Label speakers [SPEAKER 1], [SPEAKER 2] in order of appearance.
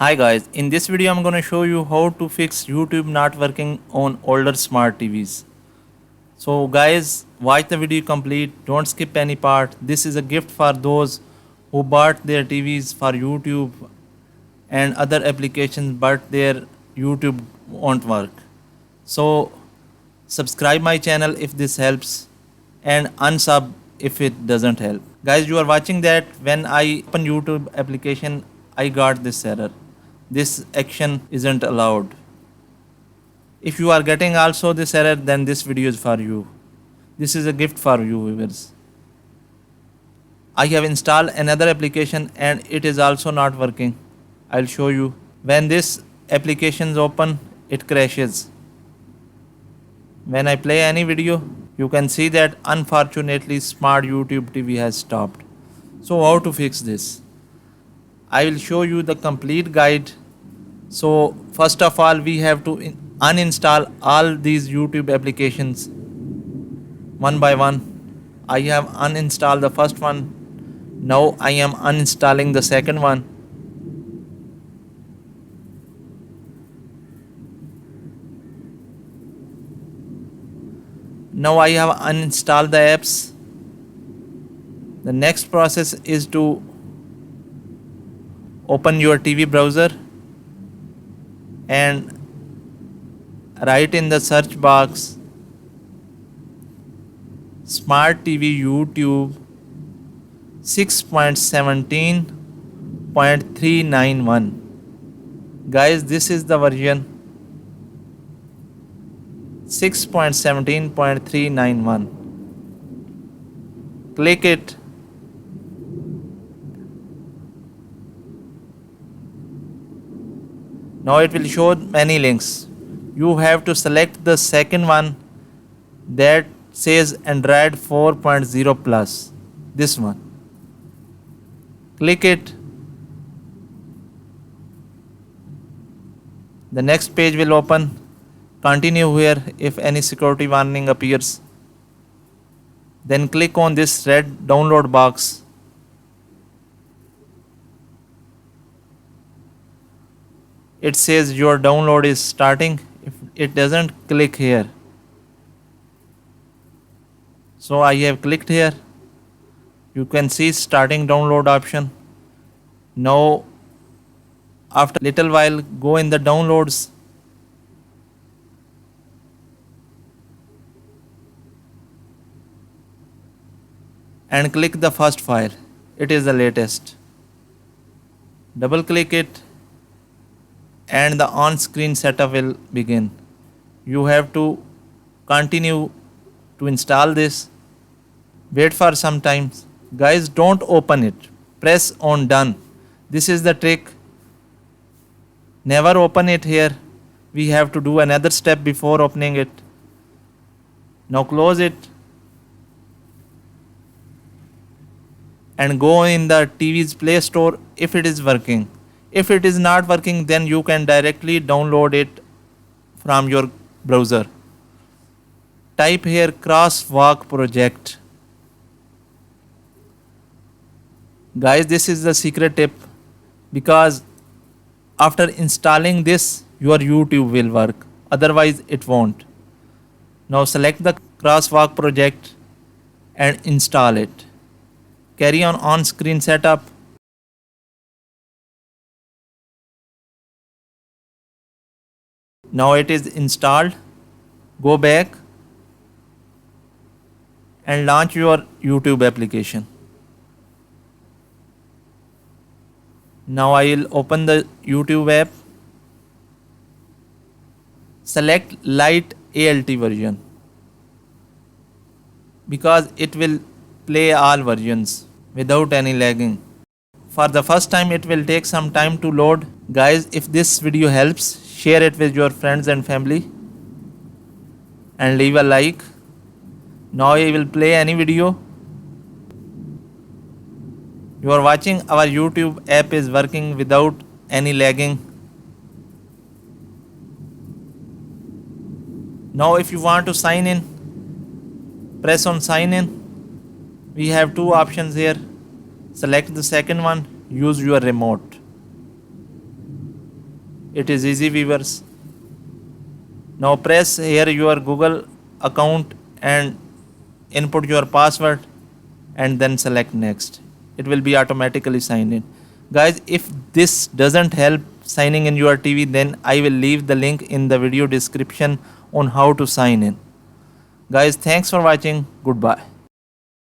[SPEAKER 1] Hi guys, in this video I'm gonna show you how to fix YouTube not working on older smart TVs. So guys, watch the video complete, don't skip any part. This is a gift for those who bought their TVs for YouTube and other applications but their YouTube won't work. So subscribe my channel if this helps and unsub if it doesn't help. Guys, you are watching that when I open YouTube application I got this error. This action isn't allowed. If you are getting also this error, then this video is for you. This is a gift for you viewers. I have installed another application and it is also not working. I'll show you. When this application is open, it crashes. When I play any video, you can see that unfortunately smart YouTube TV has stopped. So how to fix this? I will show you the complete guide. So first of all, we have to uninstall all these YouTube applications one by one. I have uninstalled the first one. Now I am uninstalling the second one. Now I have uninstalled the apps. The next process is to open your TV browser and write in the search box Smart TV YouTube 6.17.391. Guys, this is the version 6.17.391. Click it. Now it will show many links. You have to select the second one that says Android 4.0 plus. This one. Click it. The next page will open. Continue here if any security warning appears. Then click on this red download box. It says your download is starting. If it doesn't, click here. So I have clicked here. You can see starting download option. Now after little while, go in the downloads. And click the first file. It is the latest. Double click it and the on-screen setup will begin. You have to continue to install this. Wait for some time. Guys, don't open it. Press on done. This is the trick. Never open it here. We have to do another step before opening it. Now close it. And go in the TV's Playstore if it is working. If it is not working, then you can directly download it from your browser. Type here crosswalk project. Guys, this is the secret tip because after installing this, your YouTube will work. Otherwise, it won't. Now select the crosswalk project and install it. Carry on screen setup. Now it is installed. Go back and launch your YouTube application. Now I will open the YouTube app. Select Lite ALT version because it will play all versions without any lagging. For the first time it will take some time to load. Guys, if this video helps, share it with your friends and family and leave a like. Now I will play any video. You are watching our YouTube app is working without any lagging. Now if you want to sign in, press on sign in. We have two options here. Select the second one, use your remote. It is easy, viewers. Now press here your Google account and input your password and then select next. It will be automatically signed in. Guys, if this doesn't help signing in your TV, then I will leave the link in the video description on how to sign in. Guys, thanks for watching. Goodbye.